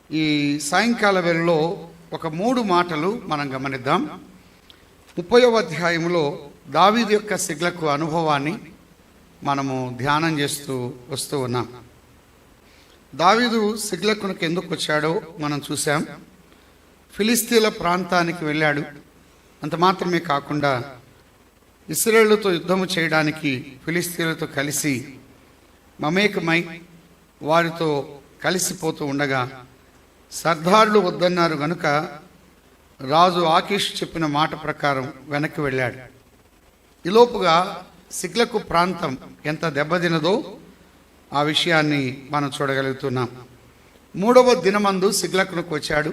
ఈ సాయంకాల వేళలో ఒక 3 మాటలు మనం గమనిద్దాం. 30వ అధ్యాయంలో దావీదు యొక్క సిగ్లకు అనుభవాన్ని మనము ధ్యానం చేస్తూ వస్తూ ఉన్నాం. దావీదు సిగ్లకునకు ఎందుకు వచ్చాడో మనం చూసాం. ఫిలిస్తీన్ల ప్రాంతానికి వెళ్ళాడు. అంత మాత్రమే కాకుండా ఇశ్రాయేలుతో యుద్ధము చేయడానికి ఫిలిస్తీన్లతో కలిసి మమేకమై వారితో కలిసిపోతూ ఉండగా సర్దారులు వద్దన్నారు గనుక రాజు ఆకీష్ చెప్పిన మాట ప్రకారం వెనక్కి వెళ్ళాడు. ఈలోపుగా సిగ్లకు ప్రాంతం ఎంత దెబ్బతినదో ఆ విషయాన్ని మనం చూడగలుగుతున్నాం. 3వ దినమందు సిగ్లకునకు వచ్చాడు.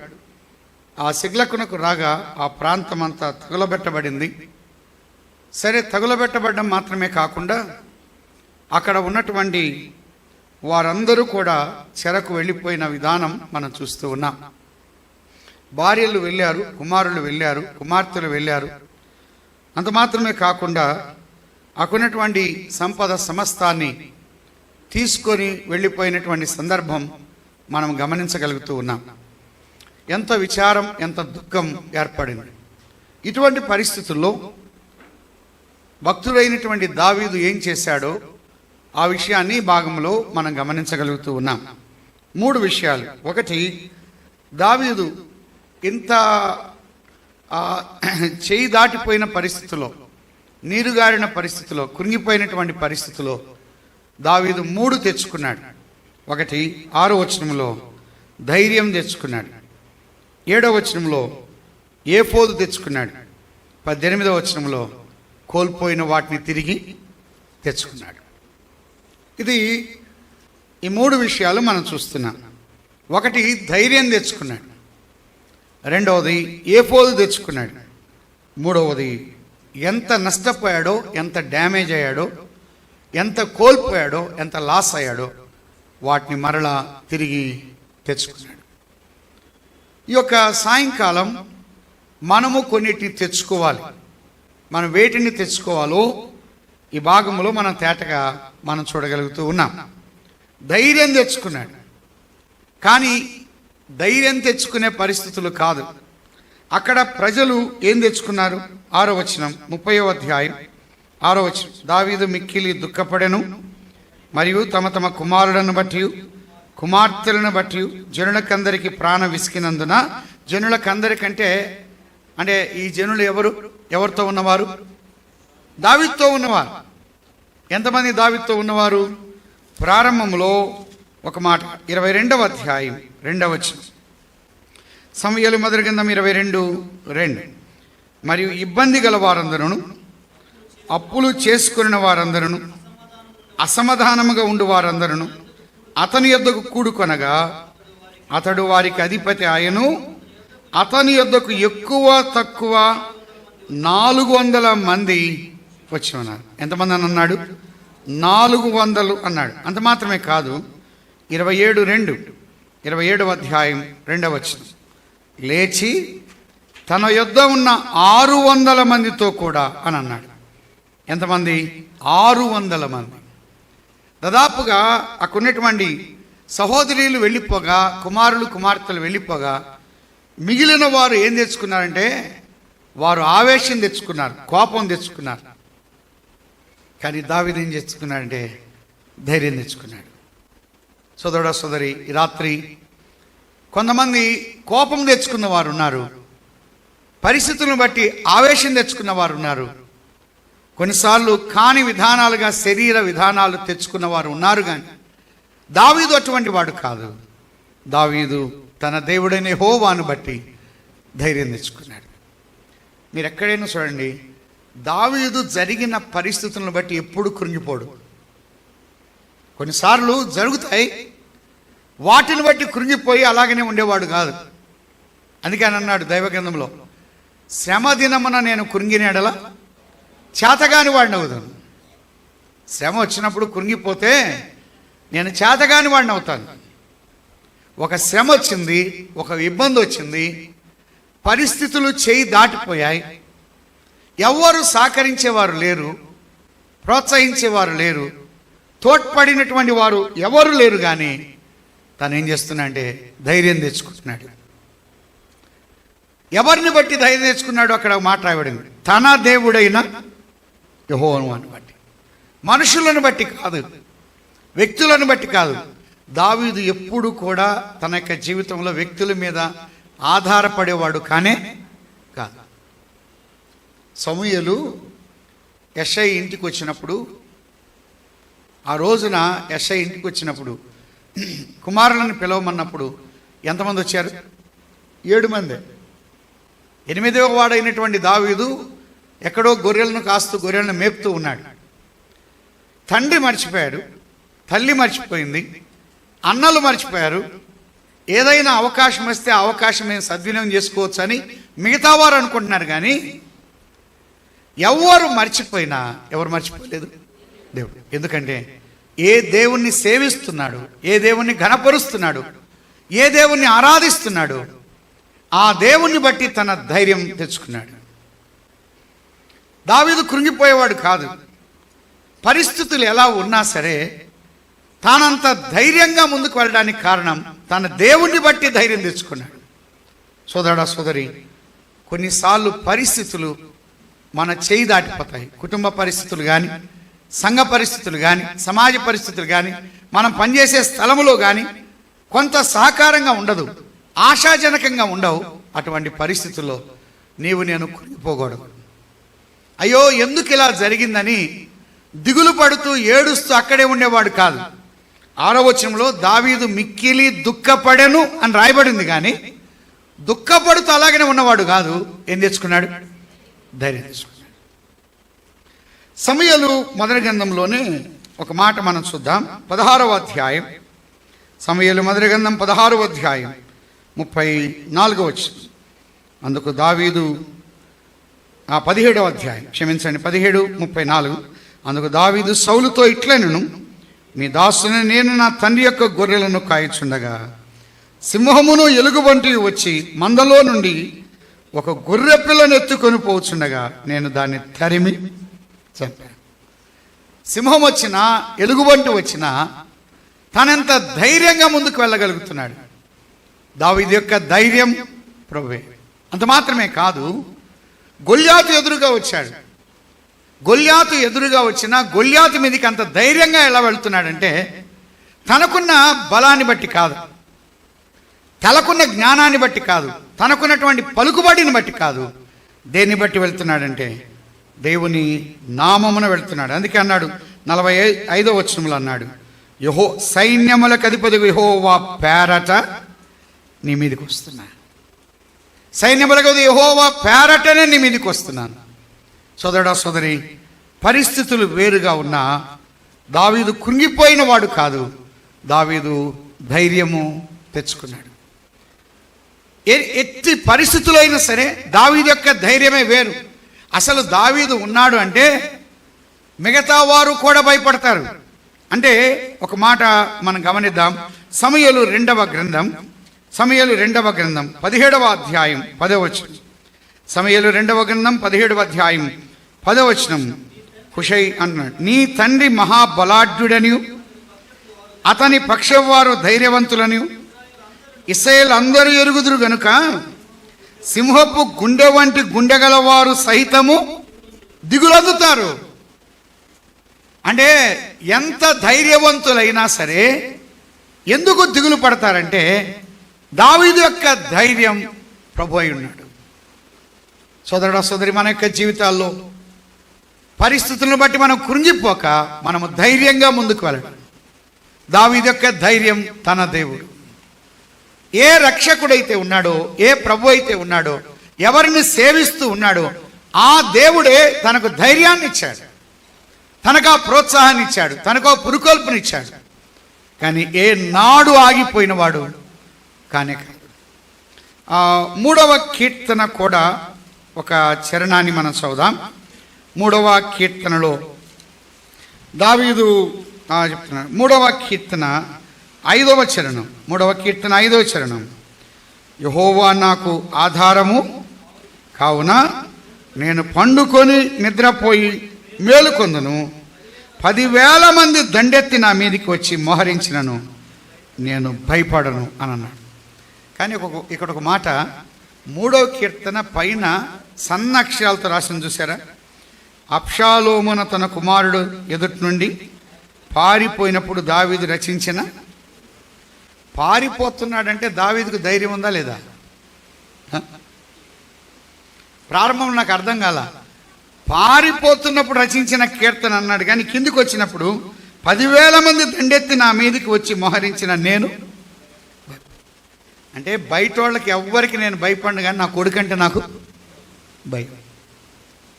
ఆ సిగ్లకునకు రాగా ఆ ప్రాంతం అంతా తగులబెట్టబడింది. సరే, తగులబెట్టబడడం మాత్రమే కాకుండా అక్కడ ఉన్నటువంటి వారందరూ కూడా చెరకు వెళ్ళిపోయిన విధానం మనం చూస్తూ ఉన్నాం. భార్యలు వెళ్ళారు, కుమారులు వెళ్ళారు, కుమార్తెలు వెళ్ళారు. అంత మాత్రమే కాకుండా అక్కడున్నటువంటి సంపద సమస్తాన్ని తీసుకొని వెళ్ళిపోయినటువంటి సందర్భం మనం గమనించగలుగుతూ ఉన్నాం. ఎంత విచారం, ఎంత దుఃఖం ఏర్పడింది. ఇటువంటి పరిస్థితుల్లో భక్తుడైనటువంటి దావీదు ఏం చేశాడో ఆ విషయాన్ని భాగంలో మనం గమనించగలుగుతూ ఉన్నాం. 3 విషయాలు. ఒకటి, దావీదు ఇంత చేయి దాటిపోయిన పరిస్థితిలో, నీరుగారిన పరిస్థితిలో, కృంగిపోయినటువంటి పరిస్థితిలో దావీదు 3 తెచ్చుకున్నాడు. ఒకటి, 6వ వచనంలో ధైర్యం తెచ్చుకున్నాడు. 7వ వచనంలో ఏఫోదు తెచ్చుకున్నాడు. 18వ వచనంలో కోల్పోయిన వాటిని తిరిగి తెచ్చుకున్నాడు. ఈ 3 విషయాలు మనం చూస్తున్నాం. ఒకటి, ధైర్యం తెచ్చుకున్నాడు. 2వది ఏఫోదు తెచ్చుకున్నాడు. 3వది ఎంత నష్టపోయాడో, ఎంత డ్యామేజ్ అయ్యాడో, ఎంత కోల్పోయాడో, ఎంత లాస్ అయ్యాడో వాటిని మరలా తిరిగి తెచ్చుకున్నాడు. ఈ యొక్క సాయంకాలం మనము కొన్నిటిని తెచ్చుకోవాలి. మనం వేటిని తెచ్చుకోవాలో ఈ భాగంలో మనం తేటగా మనం చూడగలుగుతూ ఉన్నాం. ధైర్యం తెచ్చుకున్నాడు. కానీ ధైర్యం తెచ్చుకునే పరిస్థితులు కాదు. అక్కడ ప్రజలు ఏం తెచ్చుకున్నారు? 6వ వచనం, 30వ అధ్యాయం 6వ వచనం. దావీదు మిక్కిలి దుఃఖపడెను, మరియు తమ తమ కుమారులను బట్టి కుమార్తెలను బట్టి జనులకందరికి ప్రాణ విసికినందున. జనులకందరికంటే అంటే ఈ జనులు ఎవరితో ఉన్నవారు? దావీదుతో ఉన్నవారు. ఎంతమంది దావీదుతో ఉన్నవారు? ప్రారంభంలో ఒక మాట, 22వ అధ్యాయం 2వ వచనం. సమూయేలు మొదటి గ్రంథం 22:2. మరియు ఇబ్బంది గల వారందరూ, అప్పులు చేసుకున్న వారందరూ, అసమాధానముగా ఉండు వారందరూ అతని యొద్దకు కూడుకొనగా అతడు వారికి అధిపతి ఆయను. అతని యొద్దకు ఎక్కువ తక్కువ 400 మంది వచ్చి ఉన్నారు. ఎంతమంది అని అన్నాడు? 400 అన్నాడు. అంత మాత్రమే కాదు, 27వ అధ్యాయం 2వ వచనం. లేచి తన యొద్ద ఉన్న 600 మందితో కూడా అని అన్నాడు. ఎంతమంది? 600 మంది. దాదాపుగా అక్కడ ఉన్నటువంటి సహోదరులు వెళ్ళిపోగా, కుమారులు కుమార్తెలు వెళ్ళిపోగా మిగిలిన వారు ఏం తెచ్చుకున్నారంటే వారు ఆవేశం తెచ్చుకున్నారు, కోపం తెచ్చుకున్నారు. కానీ దావీదు ఏం తెచ్చుకున్నాడంటే ధైర్యం తెచ్చుకున్నాడు. సోదరుడా సోదరి, ఈ రాత్రి కొంతమంది కోపం తెచ్చుకున్న వారు ఉన్నారు, పరిస్థితులను బట్టి ఆవేశం తెచ్చుకున్న వారు ఉన్నారు, కొన్నిసార్లు కాని విధానాలుగా శరీర విధానాలు తెచ్చుకున్న వారు ఉన్నారు. కానీ దావీదు అటువంటి వాడు కాదు. దావీదు తన దేవుడైన యెహోవాను బట్టి ధైర్యం తెచ్చుకున్నాడు. మీరు ఎక్కడైనా చూడండి, దావీదు జరిగిన పరిస్థితులను బట్టి ఎప్పుడు కృంగిపోడు. కొన్నిసార్లు జరుగుతాయి, వాటిని బట్టి కృంగిపోయి అలాగనే ఉండేవాడు కాదు. అందుకే అని అన్నాడు దైవ గ్రంథంలో, శ్రమ దినమున నేను కృంగిన ఎడల చేతగాని వాడిని అవుతాను. శ్రమ వచ్చినప్పుడు కృంగిపోతే నేను చేతగాని వాడిని అవుతాను. ఒక శ్రమ వచ్చింది, ఒక ఇబ్బంది వచ్చింది, పరిస్థితులు చేయి దాటిపోయాయి, ఎవ్వరు సహకరించేవారు లేరు, ప్రోత్సహించేవారు లేరు, తోడ్పడినటువంటి వారు ఎవరు లేరు. కానీ తను ఏం చేస్తున్నా అంటే ధైర్యం తెచ్చుకుంటున్నాడు. ఎవరిని బట్టి ధైర్యం తెచ్చుకున్నాడు? అక్కడ మాట రాయబడింది, తన దేవుడైన యెహోవాను బట్టి. మనుషులను బట్టి కాదు, వ్యక్తులను బట్టి కాదు. దావీదు ఎప్పుడు కూడా తన యొక్క జీవితంలో వ్యక్తుల మీద ఆధారపడేవాడు కానే కాదు. సమూయేలు యెషై ఇంటికి వచ్చినప్పుడు, ఆ రోజున యెషై ఇంటికి వచ్చినప్పుడు కుమారులను పిలవమన్నప్పుడు ఎంతమంది వచ్చారు? 7 మంది. 8వ వాడైనటువంటి దావీదు ఎక్కడో గొర్రెలను కాస్తూ గొర్రెలను మేపుతూ ఉన్నాడు. తండ్రి మర్చిపోయాడు, తల్లి మర్చిపోయింది, అన్నలు మర్చిపోయారు. ఏదైనా అవకాశం వస్తే ఆ అవకాశం మేము సద్వినియోగం చేసుకోవచ్చు అని మిగతా వారు అనుకుంటున్నారు. కానీ ఎవరు మర్చిపోయినా, ఎవరు మర్చిపోలేదు? దేవుడు. ఎందుకంటే ఏ దేవుణ్ణి సేవిస్తున్నాడు, ఏ దేవుణ్ణి ఘనపరుస్తున్నాడు, ఏ దేవుణ్ణి ఆరాధిస్తున్నాడు, ఆ దేవుణ్ణి బట్టి తన ధైర్యం తెచ్చుకున్నాడు. దావీదు కృంగిపోయేవాడు కాదు. పరిస్థితులు ఎలా ఉన్నా సరే తానంత ధైర్యంగా ముందుకు వెళ్ళడానికి కారణం తన దేవుణ్ణి బట్టి ధైర్యం తెచ్చుకున్నాడు. సోదరుడా, సోదరి, కొన్నిసార్లు పరిస్థితులు మన చేయి దాటిపోతాయి. కుటుంబ పరిస్థితులు కానీ, సంఘ పరిస్థితులు కానీ, సమాజ పరిస్థితులు కానీ, మనం పనిచేసే స్థలములో కానీ కొంత సహకారంగా ఉండదు, ఆశాజనకంగా ఉండవు. అటువంటి పరిస్థితుల్లో నేను కృంగిపోకూడదు. అయ్యో ఎందుకు ఇలా జరిగిందని దిగులు పడుతూ ఏడుస్తూ అక్కడే ఉండేవాడు కాదు. 6వ వచనంలో దావీదు మిక్కిలి దుఃఖపడెను అని రాయబడింది. కానీ దుఃఖపడుతూ అలాగనే ఉన్నవాడు కాదు. ఏం తెచ్చుకున్నాడు? ధైర్యం తెచ్చుకున్నాడు. సమూయేలు మొదటి గ్రంథంలోనే ఒక మాట మనం చూద్దాం. 16వ అధ్యాయం, సమూయేలు మొదటి గ్రంథం 16వ అధ్యాయం 34వ వచనం. అందుకు దావీదు 17వ అధ్యాయం, క్షమించండి, 17:34. అందుకు దావీదు సౌలుతో ఇట్లనెను, మీ దాసుని నేను నా తండ్రి యొక్క గొర్రెలను కాయచుండగా సింహమును ఎలుగుబంటి వచ్చి మందలో నుండి ఒక గొర్రె పిల్లను ఎత్తుకొని పోచుండగా నేను దాన్ని తరిమి చంపాను. సింహం వచ్చినా, ఎలుగుబంటి వచ్చినా తనంత ధైర్యంగా ముందుకు వెళ్ళగలుగుతున్నాడు. దావీదు యొక్క ధైర్యం ప్రభువే. అంత మాత్రమే కాదు, గొల్యాతు ఎదురుగా వచ్చాడు. గొల్యాతు ఎదురుగా వచ్చినా గొల్యాతు మీదకి అంత ధైర్యంగా ఎలా వెళ్తున్నాడంటే తనకున్న బలాన్ని బట్టి కాదు, తనకున్న జ్ఞానాన్ని బట్టి కాదు, తనకున్నటువంటి పలుకుబడిని బట్టి కాదు. దేన్ని బట్టి వెళ్తున్నాడంటే దేవుని నామమున వెళ్తున్నాడు. అందుకే అన్నాడు 45వ వచనంలో అన్నాడు, సైన్యములకు అధిపతిగా యెహోవా పేరట నీ మీదకి వస్తున్నా. సైన్యములకు యెహోవా పేరటనే నీ మీదకి వస్తున్నాను. సోదరుడా, సోదరి, పరిస్థితులు వేరుగా ఉన్నా దావీదు కృంగిపోయిన వాడు కాదు. దావీదు ధైర్యము తెచ్చుకున్నాడు. ఎట్టి పరిస్థితులు అయినా సరే దావీదు యొక్క ధైర్యమే వేరు. అసలు దావీదు ఉన్నాడు అంటే మిగతా వారు కూడా భయపడతారు. అంటే ఒక మాట మనం గమనిద్దాం. సమూయేలు 2వ గ్రంథం 17వ అధ్యాయం 10వ వచనం. సమూయేలు 2వ గ్రంథం 17వ అధ్యాయం 10వ వచనం. హుషై అన్నాడు, నీ తండ్రి మహాబలాఢ్యుడని అతని పక్షవారు ధైర్యవంతులని ఇశ్రాయేలు అందరూ ఎరుగుదురు గనుక సింహపు గుండె వంటి గుండెగలవారు సహితము దిగులందుతారు. అంటే ఎంత ధైర్యవంతులైనా సరే ఎందుకు దిగులు పడతారంటే దావీదు యొక్క ధైర్యం ప్రభు అయి ఉన్నాడు. సోదరుడా, సోదరి, మన యొక్క జీవితాల్లో పరిస్థితులను బట్టి మనం కృంగిపోక మనము ధైర్యంగా ముందుకు వెళ్ళడం. దావీదు యొక్క ధైర్యం తన దేవుడు. ఏ రక్షకుడైతే ఉన్నాడో, ఏ ప్రభు అయితే ఉన్నాడో, ఎవరిని సేవిస్తూ ఉన్నాడో ఆ దేవుడే తనకు ధైర్యాన్ని ఇచ్చాడు, తనకు ఆ ప్రోత్సాహాన్ని ఇచ్చాడు, తనకు ఆ పురుకొల్పునిచ్చాడు. కానీ ఏ నాడు ఆగిపోయిన వాడు కానే కాదు. 3వ కీర్తన కూడా ఒక చరణాన్ని మనం చదువుదాం. 3వ కీర్తనలో దావీదు చెప్తున్నాడు. 3వ కీర్తన 5వ చరణం. 3వ కీర్తన 5వ చరణం. యెహోవా నాకు ఆధారము కావున నేను పండుకొని నిద్రపోయి మేలుకొందును. 10,000 మంది దండెత్తి నా మీదికి వచ్చి మోహరించినను నేను భయపడను అని అన్నాడు. కానీ ఇక్కడ ఒక మాట 3వ కీర్తన పైన సన్న అక్షరాలతో రాసిన చూసారా? అబ్షాలోమున తన కుమారుడు ఎదుటి నుండి పారిపోయినప్పుడు దావీదు రచించిన. పారిపోతున్నాడంటే దావీదుకు ధైర్యం ఉందా లేదా? ప్రారంభంలో నాకు అర్థం కాల. పారిపోతున్నప్పుడు రచించిన కీర్తన అన్నాడు, కానీ కిందికి వచ్చినప్పుడు 10,000 మంది దండెత్తి నా మీదకి వచ్చి మోహరించిన నేను. అంటే బయట వాళ్ళకి ఎవ్వరికి నేను భయపడను, కానీ నా కొడుకంటే నాకు భయం.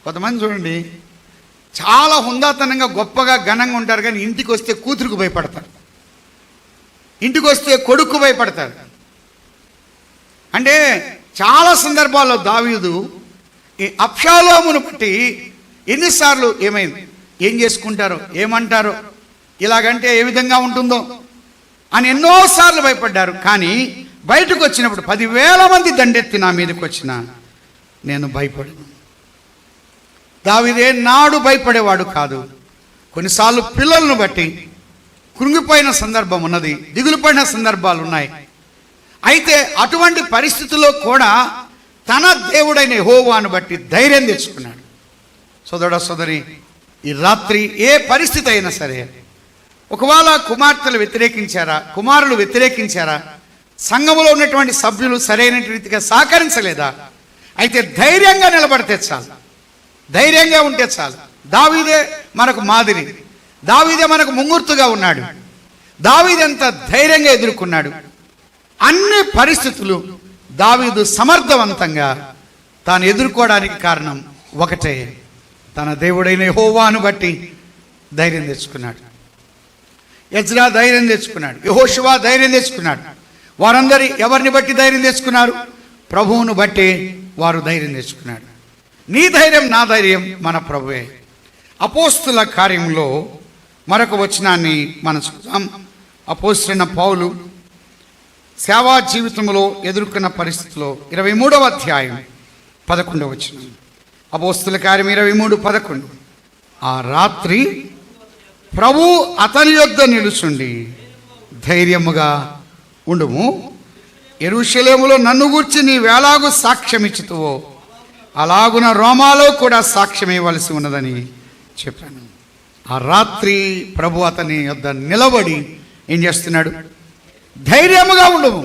కొంతమంది చూడండి, చాలా హుందాతనంగా గొప్పగా ఘనంగా ఉంటారు, కానీ ఇంటికి వస్తే కూతురుకు భయపడతారు, ఇంటికి వస్తే కొడుకు భయపడతారు. అంటే చాలా సందర్భాల్లో దావీదు ఈ అబ్షాలోమును బట్టి ఎన్నిసార్లు ఏమైంది, ఏం చేసుకుంటారో, ఏమంటారో, ఇలాగంటే ఏ విధంగా ఉంటుందో అని ఎన్నోసార్లు భయపడ్డారు. కానీ బయటకు వచ్చినప్పుడు 10,000 మంది దండెత్తి నా మీదకి వచ్చినా నేను భయపడను. దావీదే నాడు భయపడేవాడు కాదు. కొన్నిసార్లు పిల్లలను బట్టి కృంగిపోయిన సందర్భం ఉన్నది, దిగులు పడిన సందర్భాలు ఉన్నాయి. అయితే అటువంటి పరిస్థితుల్లో కూడా తన దేవుడైన యెహోవాను బట్టి ధైర్యం తెచ్చుకున్నాడు. సోదరుడా సోదరి, ఈ రాత్రి ఏ పరిస్థితి అయినా సరే, ఒకవేళ కుమార్తెలు వ్యతిరేకించారా, కుమారులు వ్యతిరేకించారా, సంఘములో ఉన్నటువంటి సభ్యులు సరైన రీతిగా సహకరించలేదా, అయితే ధైర్యంగా నిలబడితే చాలు, ధైర్యంగా ఉంటే చాలు. దావీదే మనకు మాదిరి, దావీదే మనకు ముంగుర్తుగా ఉన్నాడు. దావీదు ఎంత ధైర్యంగా ఎదుర్కొన్నాడు. అన్ని పరిస్థితులు దావీదు సమర్థవంతంగా తాను ఎదుర్కోవడానికి కారణం ఒకటే, తన దేవుడైన యెహోవాను బట్టి ధైర్యం తెచ్చుకున్నాడు. ఎజ్రా ధైర్యం తెచ్చుకున్నాడు, యెహోషువ ధైర్యం తెచ్చుకున్నాడు. వారందరి ఎవరిని బట్టి ధైర్యం తెచ్చుకున్నారు? ప్రభువును బట్టి వారు ధైర్యం తెచ్చుకున్నాడు. నీ ధైర్యం నా ధైర్యం మన ప్రభువే. అపోస్తుల కార్యంలో మరొక వచనాన్ని మనం చూద్దాం. అపోస్తలుడైన పౌలు సేవా జీవితంలో ఎదుర్కొన్న పరిస్థితిలో 23వ అధ్యాయం 11వ వచనం. అపోస్తలుల కార్యం 23:11. ఆ రాత్రి ప్రభు అతని యొద్ద నిలుచుండి ధైర్యముగా ఉండుము, యెరూషలేములో నన్ను గూర్చి నీవెలాగూ సాక్ష్యమిచ్చుతువో అలాగున రోమాలో కూడా సాక్ష్యం ఇవ్వవలసి ఉన్నదని చెప్పాను. ఆ రాత్రి ప్రభు అతని యొద్ద నిలబడి ఏం చేస్తున్నాడు? ధైర్యముగా ఉండవు.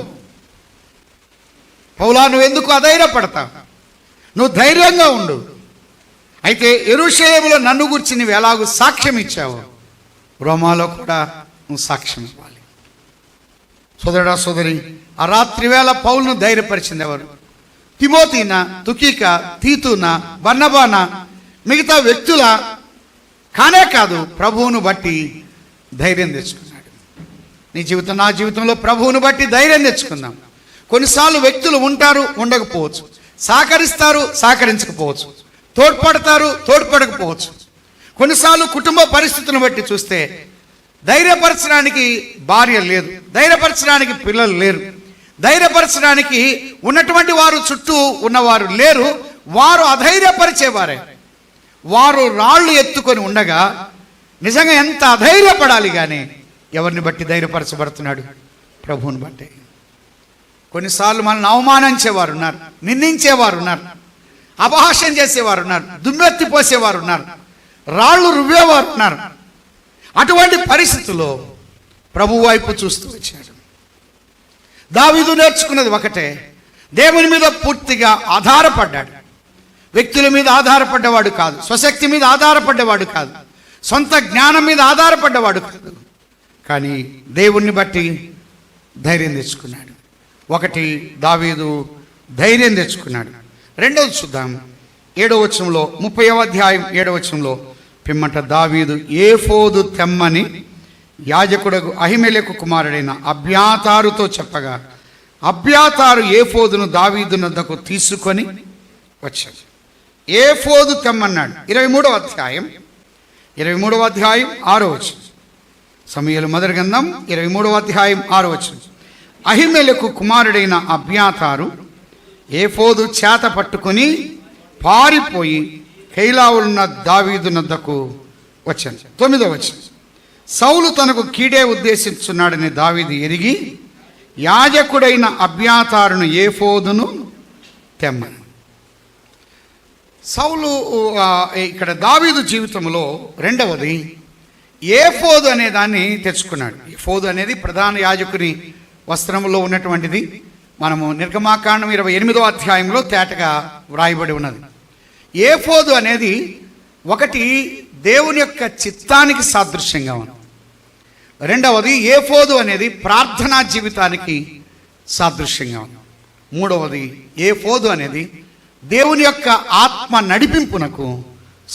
పౌలా, నువ్వెందుకు అధైర్యపడతావు? నువ్వు ధైర్యంగా ఉండు. అయితే యెరూషలేములో నన్ను గురించి నువ్వు ఎలాగూ సాక్ష్యం ఇచ్చావు, రోమాలో కూడా నువ్వు సాక్ష్యం ఇవ్వాలి. సోదరుడా సోదరి, ఆ రాత్రి వేళ పౌలును ధైర్యపరిచింది ఎవరు? తిమోతినా, తుకీక, తీతునా, బర్నబానా, మిగతా వ్యక్తుల కానే కాదు, ప్రభువును బట్టి ధైర్యం తెచ్చుకున్నాడు. నీ జీవితం, నా జీవితంలో ప్రభువును బట్టి ధైర్యం తెచ్చుకుందాం. కొన్నిసార్లు వ్యక్తులు ఉంటారు, ఉండకపోవచ్చు, సహకరిస్తారు, సహకరించకపోవచ్చు, తోడ్పడతారు, తోడ్పడకపోవచ్చు. కొన్నిసార్లు కుటుంబ పరిస్థితులను బట్టి చూస్తే ధైర్యపరచడానికి భార్య లేదు, ధైర్యపరచడానికి పిల్లలు లేరు, ధైర్యపరచడానికి ఉన్నటువంటి వారు చుట్టూ ఉన్నవారు లేరు. వారు అధైర్యపరిచేవారే. వారు రాళ్ళు ఎత్తుకొని ఉండగా నిజంగా ఎంత అధైర్యపడాలి. కానీ ఎవరిని బట్టి ధైర్యపరచబడుతున్నాడు? ప్రభువుని బట్టి. కొన్నిసార్లు మనల్ని అవమానించేవారు ఉన్నారు, నిందించేవారు ఉన్నారు, అపహాస్యం చేసేవారు ఉన్నారు, దుమ్మెత్తిపోసేవారు ఉన్నారు, రాళ్ళు రువ్వేవారు ఉన్నారు. అటువంటి పరిస్థితుల్లో ప్రభు వైపు చూస్తూ వచ్చాడు. దావీదు నేర్చుకున్నది ఒకటే, దేవుని మీద పూర్తిగా ఆధారపడ్డాడు. వ్యక్తుల మీద ఆధారపడ్డవాడు కాదు, స్వశక్తి మీద ఆధారపడ్డవాడు కాదు, సొంత జ్ఞానం మీద ఆధారపడ్డవాడు కాదు. కానీ దేవుణ్ణి బట్టి ధైర్యం తెచ్చుకున్నాడు. ఒకటి, దావీదు ధైర్యం తెచ్చుకున్నాడు. రెండవది చూద్దాం. 7వ వచనంలో, 30వ అధ్యాయం 7వ వచనంలో, పిమ్మట దావీదు ఏఫోదు తెమ్మని యాజకుడకు అహిమెలెకు కుమారుడైన అబ్యాతారుతో చెప్పగా అబ్యాతారు ఏఫోదును దావీదు వద్దకు తీసుకొని వచ్చాడు. ఏఫోదు తెమ్మన్నాడు. 23వ అధ్యాయం 6వ వచనం. సమూయేలు మొదటి గ్రంథం 23వ అధ్యాయం 6వ వచనం. అహిమెలెకు కుమారుడైన అబ్యాతారు ఏఫోదు చేత పట్టుకొని పారిపోయి కైలావులున్న దావీదు వద్దకు వచ్చాను. 9వ వచనం. సౌలు తనకు కీడే ఉద్దేశించున్నాడని దావీదు ఎరిగి యాజకుడైన అబ్యాతారును ఏఫోదును తెమ్మని. సౌలు ఇక్కడ దావీదు జీవితంలో రెండవది ఏఫోదు అనే దాన్ని తెచ్చుకున్నాడు. ఏఫోదు అనేది ప్రధాన యాజకుని వస్త్రంలో ఉన్నటువంటిది. మనము నిర్గమాకాండం 28వ అధ్యాయంలో తేటగా వ్రాయబడి ఉన్నది. ఏఫోదు అనేది ఒకటి దేవుని యొక్క చిత్తానికి సాదృశ్యంగా ఉంది. రెండవది ఏఫోదు అనేది ప్రార్థనా జీవితానికి సాదృశ్యంగా ఉంది. మూడవది ఏఫోదు అనేది దేవుని యొక్క ఆత్మ నడిపింపునకు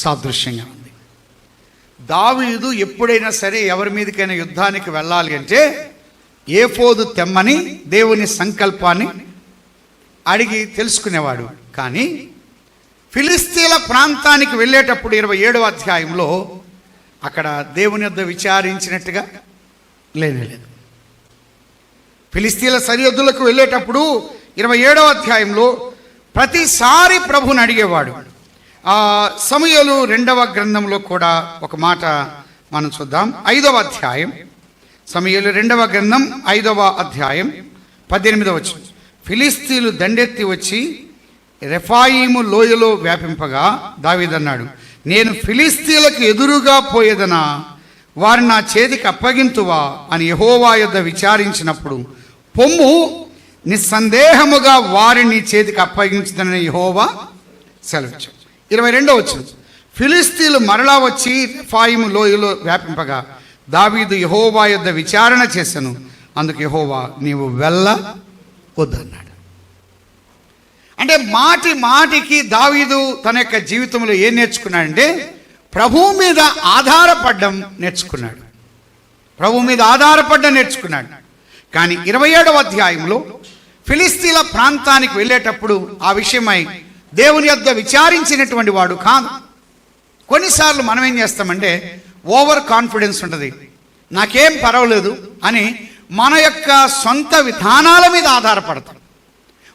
సాదృశ్యంగా ఉంది. దావీదు ఎప్పుడైనా సరే ఎవరి మీదకైనా యుద్ధానికి వెళ్ళాలి అంటే ఏఫోదు తెమ్మని దేవుని సంకల్పాన్ని అడిగి తెలుసుకునేవాడు. కానీ ఫిలిస్తీన్ల ప్రాంతానికి వెళ్ళేటప్పుడు 27వ అధ్యాయంలో అక్కడ దేవుని యొద్ద విచారించినట్టుగా లేదు. ఫిలిస్తీన్ల సరిహద్దులకు వెళ్ళేటప్పుడు 27వ అధ్యాయంలో ప్రతిసారి ప్రభుని అడిగేవాడు. సమూయేలు 2వ గ్రంథంలో కూడా ఒక మాట మనం చూద్దాం. 5వ అధ్యాయం, సమూయేలు 2వ గ్రంథం 5వ అధ్యాయం 18వ వచనం. ఫిలిస్తీన్లు దండెత్తి వచ్చి రెఫాయిము లోయలో వ్యాపింపగా దావీదన్నాడు, నేను ఫిలిస్తీన్లకు ఎదురుగా పోయేదనా, వారు నా చేతికి అప్పగింతువా అని యెహోవా యొద్ద విచారించినప్పుడు, పొమ్ము, నిస్సందేహముగా వారిని చేతికి అప్పగించుదనని యెహోవా సెలవిచ్చాడు. 22వ వచనం. ఫిలిస్తీన్లు మరలా వచ్చి రెఫాయిము లోయలో వ్యాపింపగా దావీదు యెహోవా యొద్ద విచారణ చేశాను. అందుకు యెహోవా నీవు వెళ్ళవద్దన్నాడు. అంటే మాటి మాటికి దావీదు తన యొక్క జీవితంలో ఏం నేర్చుకున్నాడంటే ప్రభువు మీద ఆధారపడడం నేర్చుకున్నాడు. ప్రభువు మీద ఆధారపడడం నేర్చుకున్నాడు. కానీ 27వ అధ్యాయంలో ఫిలిస్తీన్ల ప్రాంతానికి వెళ్ళేటప్పుడు ఆ విషయమై దేవుని యొద్ద విచారించినటువంటి వాడు కాదు. కొన్నిసార్లు మనం ఏం చేస్తామంటే ఓవర్ కాన్ఫిడెన్స్ ఉంటుంది, నాకేం పర్వాలేదు అని మన యొక్క సొంత విధానాల మీద ఆధారపడతాం.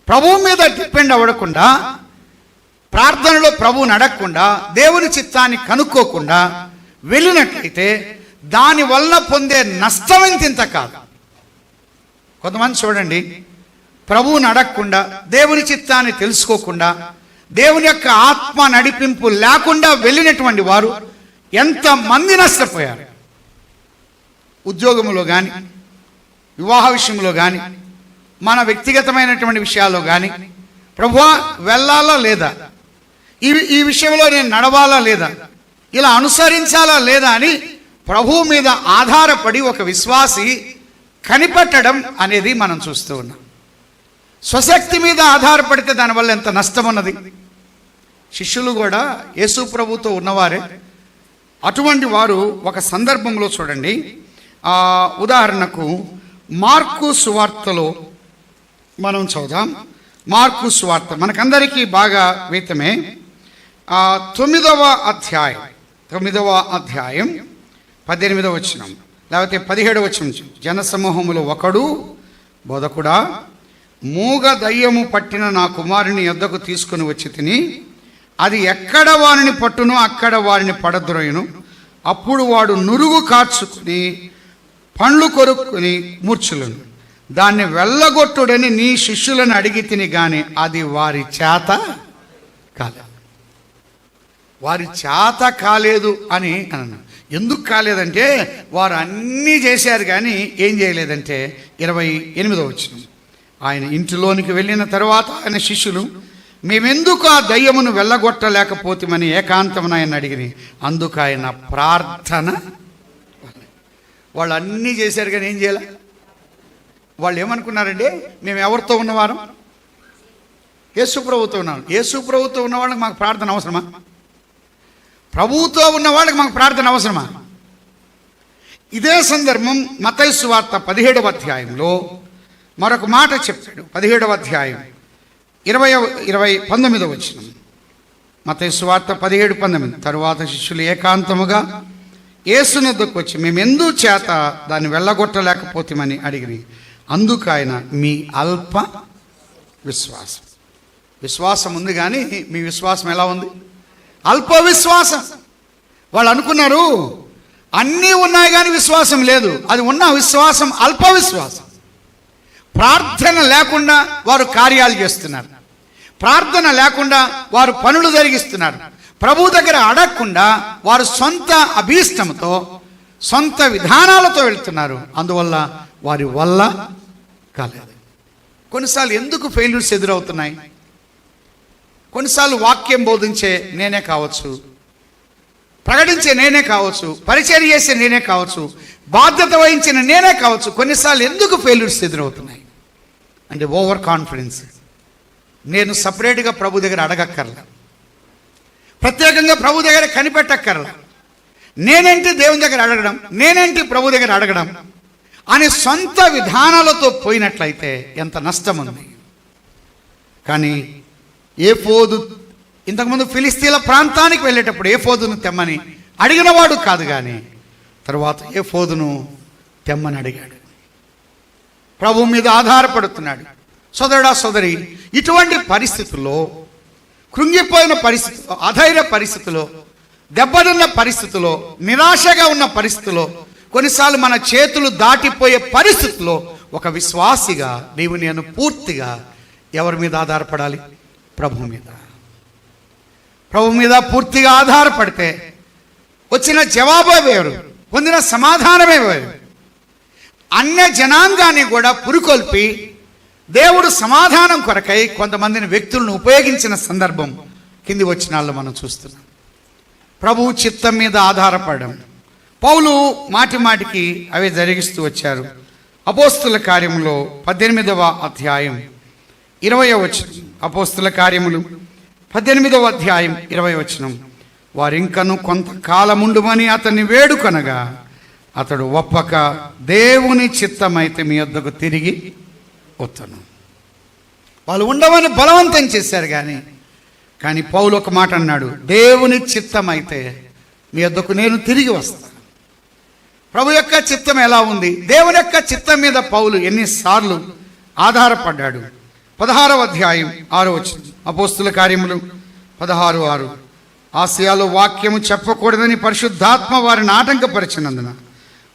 ప్రభువు మీద డిపెండ్ అవ్వకుండా, ప్రార్థనలో ప్రభువుని అడగకుండా, దేవుని చిత్తాన్ని కనుక్కోకుండా వెళ్ళినట్లయితే దానివల్ల పొందే నష్టం ఇంత కాదు. కొంతమంది చూడండి, ప్రభువుని అడగకుండా, దేవుని చిత్తాన్ని తెలుసుకోకుండా, దేవుని యొక్క ఆత్మ నడిపింపు లేకుండా వెళ్ళినటువంటి వారు ఎంతమంది నష్టపోయారు. ఉద్యోగంలో కానీ, వివాహ విషయంలో కానీ, మన వ్యక్తిగతమైనటువంటి విషయాల్లో కానీ, ప్రభువా వెళ్ళాలా లేదా, ఈ విషయంలో నేను నడవాలా లేదా, ఇలా అనుసరించాలా లేదా అని ప్రభువు మీద ఆధారపడి ఒక విశ్వాసి కనిపెట్టడం అనేది మనం చూస్తూ ఉన్నాం. స్వశక్తి మీద ఆధారపడితే దానివల్ల ఎంత నష్టం ఉన్నది. శిష్యులు కూడా యేసు ప్రభుతో ఉన్నవారే. అటువంటి వారు ఒక సందర్భంలో చూడండి, ఉదాహరణకు మార్కు సువార్తలో మనం చదువుదాం. మార్కు సువార్త మనకందరికీ బాగా వేతమే. 9వ అధ్యాయం 18వ వచనం లేకపోతే 17వ వచనం. జనసమూహములో ఒకడు, బోధకుడా, మూగ దయ్యము పట్టిన నా కుమారుని యొద్దకు తీసుకుని వచ్చి తిని, అది ఎక్కడ వారిని పట్టునో అక్కడ వారిని పడద్రోయును. అప్పుడు వాడు నురుగు కార్చుకుని పండ్లు కొరుక్కుని మూర్ఛులను. దాన్ని వెళ్ళగొట్టుడని నీ శిష్యులను అడిగి తిని గాని అది వారి చేత కాలేదు. వారి చేత కాలేదు అని అన్నాను. ఎందుకు కాలేదంటే వారు అన్నీ చేశారు కానీ ఏం చేయలేదంటే 28వ వచనం. ఆయన ఇంటిలోనికి వెళ్ళిన తర్వాత ఆయన శిష్యులు, మేమెందుకు ఆ దయ్యమును వెళ్ళగొట్టలేకపోతామని ఏకాంతమున ఆయన అడిగిరి. అందుకు ఆయన ప్రార్థన. వాళ్ళు అన్నీ చేశారు కానీ ఏం చేయాలి? వాళ్ళు ఏమనుకున్నారంటే మేము ఎవరితో ఉన్నవారు? యేసు ప్రభువుతో ఉన్నాం. యేసు ప్రభువుతో ఉన్న వాళ్ళకి మాకు ప్రార్థన అవసరమా? ప్రభువుతో ఉన్న వాళ్ళకి మాకు ప్రార్థన అవసరమా? ఇదే సందర్భం మత్తయి సువార్త 17వ అధ్యాయంలో మరొక మాట చెప్పాడు. 17వ అధ్యాయం 19వ వచనం. మత్తయి సువార్త 17:19. తరువాత శిష్యులు ఏకాంతముగా యేసునొద్దకు వచ్చి మేమెందు చేత దాన్ని వెళ్ళగొట్టలేకపోతామని అడిగిరి. అందుకు ఆయన, మీ అల్ప విశ్వాసం. విశ్వాసం ఉంది కానీ మీ విశ్వాసం ఎలా ఉంది? అల్ప విశ్వాసం. వాళ్ళు అనుకున్నారు అన్నీ ఉన్నాయి కానీ విశ్వాసం లేదు. అది ఉన్న విశ్వాసం అల్ప విశ్వాసం. ప్రార్థన లేకుండా వారు కార్యాలు చేస్తున్నారు. ప్రార్థన లేకుండా వారు పనులు జరిగిస్తున్నారు. ప్రభు దగ్గర అడగకుండా వారు సొంత అభీష్టంతో సొంత విధానాలతో వెళ్తున్నారు. అందువల్ల వారి వల్ల కాలేదు. కొన్నిసార్లు ఎందుకు ఫెయిల్యూర్స్ ఎదురవుతున్నాయి? కొన్నిసార్లు వాక్యం బోధించే నేనే కావచ్చు, ప్రకటించే నేనే కావచ్చు, పరిచర్య చేసే నేనే కావచ్చు, బాధ్యత వహించిన నేనే కావచ్చు. కొన్నిసార్లు ఎందుకు ఫెయిల్యూర్స్ ఎదురవుతున్నాయి అంటే ఓవర్ కాన్ఫిడెన్స్. నేను సపరేట్గా ప్రభు దగ్గర అడగక్కర్లా, ప్రత్యేకంగా ప్రభు దగ్గర కనిపెట్టక్కర్లా. నేనేంటి దేవుని దగ్గర అడగడం, నేనేంటి ప్రభు దగ్గర అడగడం అని సొంత విధానాలతో పోయినట్లయితే ఎంత నష్టం ఉంది. కానీ ఏఫోదు ఇంతకుముందు ఫిలిస్తీన్ల ప్రాంతానికి వెళ్ళేటప్పుడు ఏఫోదును తెమ్మని అడిగినవాడు కాదు, కానీ తర్వాత ఏఫోదును తెమ్మని అడిగాడు. ప్రభు మీద ఆధారపడుతున్నాడు. సోదరుడా సోదరి, ఇటువంటి పరిస్థితుల్లో, కృంగిపోయిన పరిస్థితుల్లో, అధైర్య పరిస్థితుల్లో, దెబ్బతిన్న పరిస్థితుల్లో, నిరాశగా ఉన్న పరిస్థితుల్లో, కొన్నిసార్లు మన చేతులు దాటిపోయే పరిస్థితుల్లో ఒక విశ్వాసిగా నీవు నేను పూర్తిగా ఎవరి మీద ఆధారపడాలి? ప్రభు మీద. ప్రభు మీద పూర్తిగా ఆధారపడితే వచ్చిన జవాబే వేరు, పొందిన సమాధానమే వేరు. అన్య జనాంగాన్ని కూడా పురికొల్పి దేవుడు సమాధానం కొరకై కొంతమందిని వ్యక్తులను ఉపయోగించిన సందర్భం కింది వచనాల్లో మనం చూస్తున్నాం. ప్రభువు చిత్తం మీద ఆధారపడడం. పౌలు మాటి మాటికి అవి జరిగిస్తూ వచ్చారు. అపోస్తుల కార్యములో 18వ అధ్యాయం 20వ వచనం. అపోస్తుల కార్యములు 18వ అధ్యాయం 20వ వచనం. వారింకను కొంతకాలముండుమని అతన్ని వేడుకొనగా అతడు ఒప్పక, దేవుని చిత్తమైతే మీ వద్దకు తిరిగి వస్తాను. వాళ్ళు ఉండమని బలవంతం చేశారు. కానీ పౌలు ఒక మాట అన్నాడు, దేవుని చిత్తమైతే మీ వద్దకు నేను తిరిగి వస్తాను. ప్రభు యొక్క చిత్తం ఎలా ఉంది? దేవుని యొక్క చిత్తం మీద పౌలు ఎన్నిసార్లు ఆధారపడ్డాడు? 16వ అధ్యాయం 6వ వచనం. అపోస్తుల కార్యములు 16:6. ఆసియాలో వాక్యము చెప్పకూడదని పరిశుద్ధాత్మ వారిని ఆటంకపరిచినందున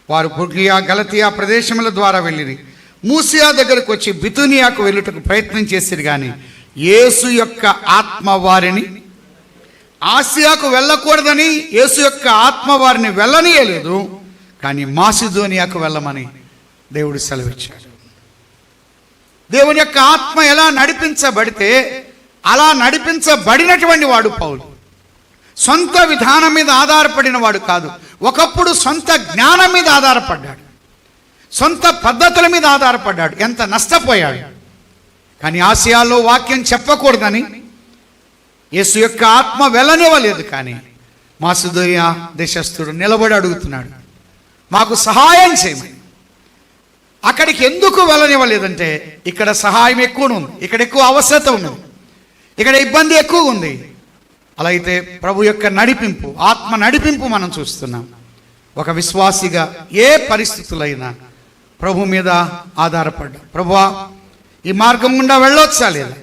వారు బుర్గియా, గలతియా ప్రదేశముల ద్వారా వెళ్ళిరి. మూసియా దగ్గరకు వచ్చి బితునియాకు వెళ్ళుటకు ప్రయత్నం చేసిరు, కానీ యేసు యొక్క ఆత్మ వారిని, ఆసియాకు వెళ్ళకూడదని యేసు యొక్క ఆత్మ వారిని వెళ్ళనీయలేదు, కానీ మాసిదోనియాకు వెళ్ళమని దేవుడు సెలవిచ్చాడు. దేవుని యొక్క ఆత్మ ఎలా నడిపించబడితే అలా నడిపించబడినటువంటి వాడు పౌలు. సొంత విధానం మీద ఆధారపడిన వాడు కాదు. ఒకప్పుడు సొంత జ్ఞానం మీద ఆధారపడ్డాడు, సొంత పద్ధతుల మీద ఆధారపడ్డాడు. ఎంత నష్టపోయాడు. కానీ ఆసియాలో వాక్యం చెప్పకూడదని యేసు యొక్క ఆత్మ వెళ్ళనివ్వలేదు, కానీ మాసిదోనియా దేశస్థుడు నిలబడి అడుగుతున్నాడు, మాకు సహాయం చేయమని. అక్కడికి ఎందుకు వెళ్ళనివ్వలేదంటే ఇక్కడ సహాయం ఎక్కువ ఉంది, ఇక్కడ ఎక్కువ అవసరత ఉన్నది, ఇక్కడ ఇబ్బంది ఎక్కువ ఉంది. అలా అయితే ప్రభు యొక్క నడిపింపు, ఆత్మ నడిపింపు మనం చూస్తున్నాం. ఒక విశ్వాసిగా ఏ పరిస్థితులైనా ప్రభు మీద ఆధారపడ్డా, ప్రభువా ఈ మార్గం గుండా వెళ్ళొచ్చా లేదా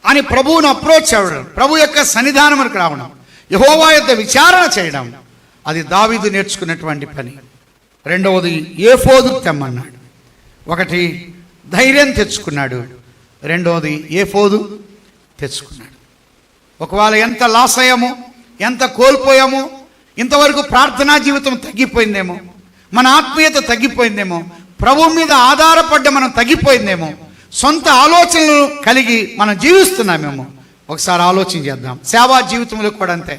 అని ప్రభువును అప్రోచ్ అవ్వడం, ప్రభు యొక్క సన్నిధానంకి రావడం, యెహోవా యొద్ద విచారణ చేయడం, అది దావీదు నేర్చుకున్నటువంటి పని. రెండవది ఏఫోదు తెమ్మన్నాడు. ఒకటి ధైర్యం తెచ్చుకున్నాడు, రెండవది ఏఫోదు తెచ్చుకున్నాడు. ఒకవేళ ఎంత లాస్ అయ్యామో, ఎంత కోల్పోయామో, ఇంతవరకు ప్రార్థనా జీవితం తగ్గిపోయిందేమో, మన ఆత్మీయత తగ్గిపోయిందేమో, ప్రభు మీద ఆధారపడ్డ మనం తగ్గిపోయిందేమో, సొంత ఆలోచనలు కలిగి మనం జీవిస్తున్నామేమో. ఒకసారి ఆలోచన చేద్దాం. సేవా జీవితంలో కూడా అంతే.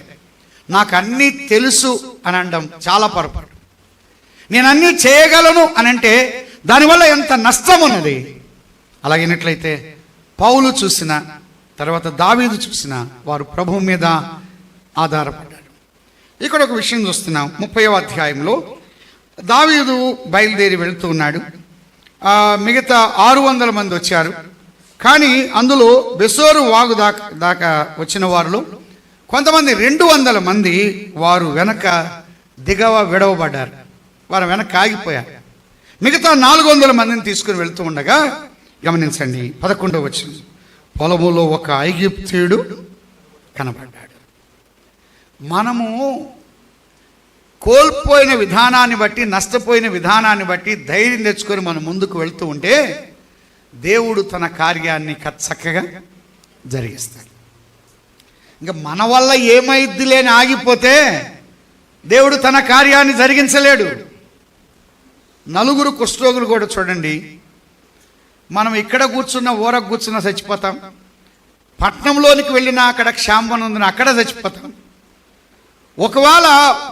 నాకు అన్నీ తెలుసు అని అనడం చాలా పొరపాటు. నేను అన్నీ చేయగలను అని అంటే దానివల్ల ఎంత నష్టం ఉన్నది. అలాగైనట్లయితే పౌలు చూసిన తర్వాత దావీదు చూసిన వారు ప్రభువు మీద ఆధారపడ్డారు. ఇక్కడ ఒక విషయం చూస్తున్నాం. 30వ అధ్యాయంలో దావీదు బయలుదేరి వెళుతూ ఉన్నాడు. మిగతా 600 మంది వచ్చారు. కానీ అందులో బెసోరు వాగు దాకా వచ్చిన వారిలో కొంతమంది 200 మంది వారు వెనక దిగవ విడవబడ్డారు. వారు వెనక ఆగిపోయారు. మిగతా 400 మందిని తీసుకుని వెళుతూ ఉండగా గమనించండి 11వ వచనం. పొలములో ఒక ఐగుప్తీయుడు కనబడ్డాడు. మనము కోల్పోయిన విధానాన్ని బట్టి, నష్టపోయిన విధానాన్ని బట్టి ధైర్యం తెచ్చుకొని మనం ముందుకు వెళ్తూ ఉంటే దేవుడు తన కార్యాన్ని చక్కగా జరిగిస్తాడు. ఇంకా మన వల్ల ఏమైద్ది లేని ఆగిపోతే దేవుడు తన కార్యాన్ని జరిగించలేడు. నలుగురు కుష్ఠరోగులు కూడా చూడండి, మనం ఇక్కడ కూర్చున్న ఊరకు కూర్చున్న చచ్చిపోతాం, పట్నంలోనికి వెళ్ళినా అక్కడ క్షామం ఉందని అక్కడ చచ్చిపోతాం, ఒకవేళ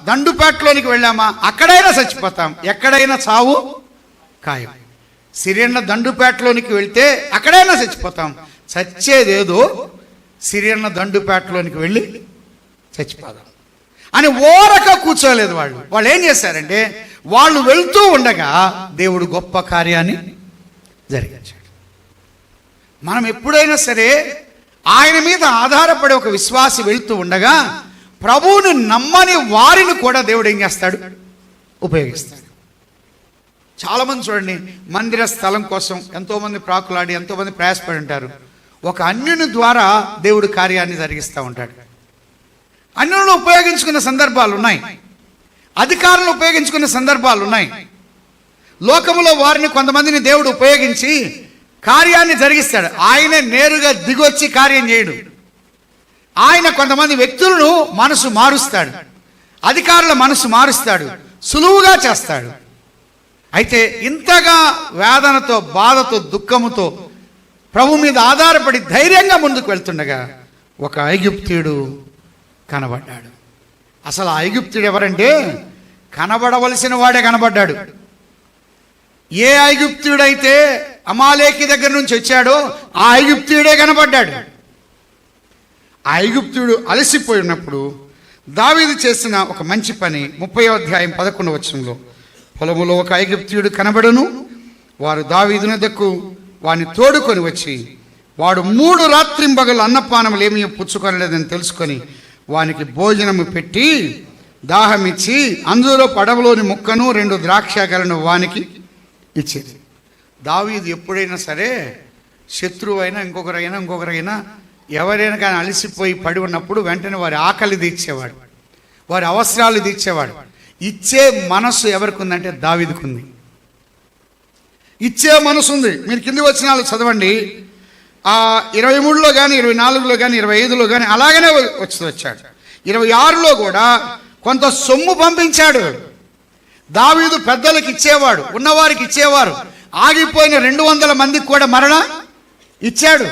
దండుపేటలోనికి వెళ్ళామా అక్కడైనా చచ్చిపోతాం, ఎక్కడైనా చావు ఖాయం. సిరియన్ల దండుపేటలోనికి వెళ్తే అక్కడైనా చచ్చిపోతాం, చచ్చేదేదో సిరియన్ల దండుపేటలోనికి వెళ్ళి చచ్చిపోదాం అని ఓరక కూర్చోలేదు. వాళ్ళు ఏం చేశారంటే వాళ్ళు వెళ్తూ ఉండగా దేవుడు గొప్ప కార్యాన్ని జరిగించాడు. మనం ఎప్పుడైనా సరే ఆయన మీద ఆధారపడి ఒక విశ్వాసి వెళ్తూ ఉండగా ప్రభువుని నమ్మని వారిని కూడా దేవుడు ఏం చేస్తాడు? ఉపయోగిస్తాడు. చాలామంది చూడండి, మందిర స్థలం కోసం ఎంతోమంది ప్రాకులాడి ఎంతోమంది ప్రయాసపడి ఉంటారు. ఒక అన్యుని ద్వారా దేవుడు కార్యాన్ని జరిగిస్తూ ఉంటాడు. అన్యులను ఉపయోగించుకున్న సందర్భాలు ఉన్నాయి, అధికారులను ఉపయోగించుకున్న సందర్భాలు ఉన్నాయి. లోకములో వారిని కొంతమందిని దేవుడు ఉపయోగించి కార్యాన్ని జరిగిస్తాడు. ఆయనే నేరుగా దిగొచ్చి కార్యం చేయడు. ఆయన కొంతమంది వ్యక్తులను మనసు మారుస్తాడు, అధికారుల మనసు మారుస్తాడు, సులువుగా చేస్తాడు. అయితే ఇంతగా వేదనతో, బాధతో, దుఃఖముతో ప్రభు మీద ఆధారపడి ధైర్యంగా ముందుకు వెళ్తుండగా ఒక ఐగుప్తీయుడు కనబడ్డాడు. అసలు ఆ ఐగుప్తుడు ఎవరంటే కనబడవలసిన వాడే కనబడ్డాడు. ఏ ఐగుప్తుడైతే అమాలేకి దగ్గర నుంచి వచ్చాడో ఆ ఐగుప్తుడే కనబడ్డాడు. ఆ ఐగుప్తుడు అలసిపోయి ఉన్నప్పుడు దావీదు చేసిన ఒక మంచి పని 30వ అధ్యాయం 11వ వచనంలో, పొలములో ఒక ఐగుప్తుడు కనబడును, వారు దావీదు వద్దకు వాడిని తోడుకొని వచ్చి వాడు 3 రాత్రింబగలు అన్నపానములు ఏమీ పుచ్చుకొనలేదని తెలుసుకొని వానికి భోజనము పెట్టి దాహమిచ్చి అందులో పడవలోని ముక్కను 2 ద్రాక్షగలను వానికి ఇచ్చేది. దావీదు ఎప్పుడైనా సరే శత్రువైనా ఇంకొకరైనా ఎవరైనా కానీ అలసిపోయి పడి ఉన్నప్పుడు వెంటనే వారి ఆకలి తీర్చేవాడు, వారి అవసరాలు తీర్చేవాడు. ఇచ్చే మనసు ఎవరికి ఉందంటే దావీదుకుంది. ఇచ్చే మనసు ఉంది. మీరు కింది వచనాలు చదవండి. 23లో కానీ 24లో కానీ 25లో కానీ అలాగనే వచ్చాడు. 26లో కూడా కొంత సొమ్ము పంపించాడు. దావీదు పెద్దలకు ఇచ్చేవాడు, ఉన్నవారికి ఇచ్చేవారు. ఆగిపోయిన 200 మందికి కూడా మరలా ఇచ్చాడు.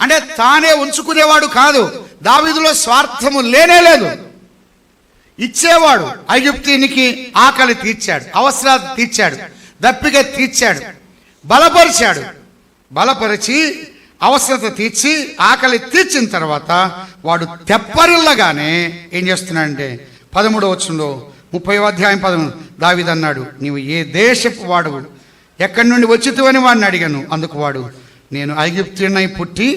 అంటే తానే ఉంచుకునేవాడు కాదు. దావీదులో స్వార్థము లేనే లేదు. ఇచ్చేవాడు. ఐగుప్తీయునికి ఆకలి తీర్చాడు, అవసరాలు తీర్చాడు, దప్పిక తీర్చాడు, బలపరిచి అవసరత తీర్చి ఆకలి తీర్చిన తర్వాత వాడు తెప్పరిల్లగానే ఏం చేస్తున్నాడంటే 13వ వచనంలో 30వ అధ్యాయం 13 దావీదు అన్నాడు, నీవు ఏ దేశపు వాడు, ఎక్కడి నుండి వచ్చితివని వాడిని అడిగాను. అందుకు వాడు, నేను ఐగుప్తుడినై పుట్టి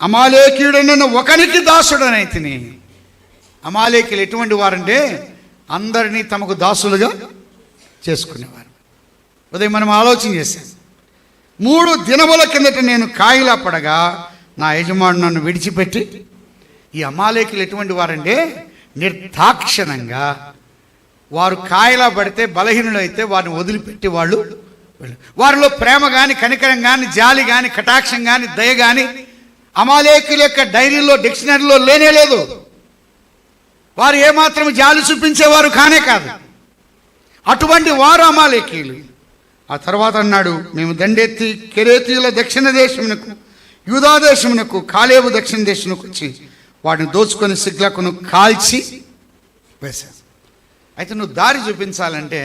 అమాలేకీయుడైన ఒకనికి దాసుడనైతిని. అమాలేకీయులు ఎటువంటి వారంటే అందరినీ తమకు దాసులుగా చేసుకునేవారు. ఉదయం మనం ఆలోచన చేశాం. 3 దినముల కిందట నేను కాయిలా పడగా నా యజమాను నన్ను విడిచిపెట్టి. ఈ అమాలేకీయులు ఎటువంటి వారంటే నిర్దాక్షిణంగా వారు కాయిలా పడితే, బలహీనులైతే వారిని వదిలిపెట్టి వారిలో ప్రేమ కానీ, కనికరం కానీ, జాలి కానీ, కటాక్షం కానీ, దయ కానీ అమాలేకీయుల యొక్క డైరీలో, డిక్షనరీలో లేనే లేదు. వారు ఏమాత్రం జాలి చూపించేవారు కానే కాదు. అటువంటి వారు అమాలేకీయులు. ఆ తర్వాత అన్నాడు, మేము దండెత్తి కెరేతీయుల దక్షిణ దేశమునకు, యూదా దేశమునకు, కాలేబు దక్షిణ దేశమునకు వచ్చి వాడిని దోచుకొని సిగ్లకును కాల్చి వేశాను. అయితే నువ్వు దారి చూపించాలంటే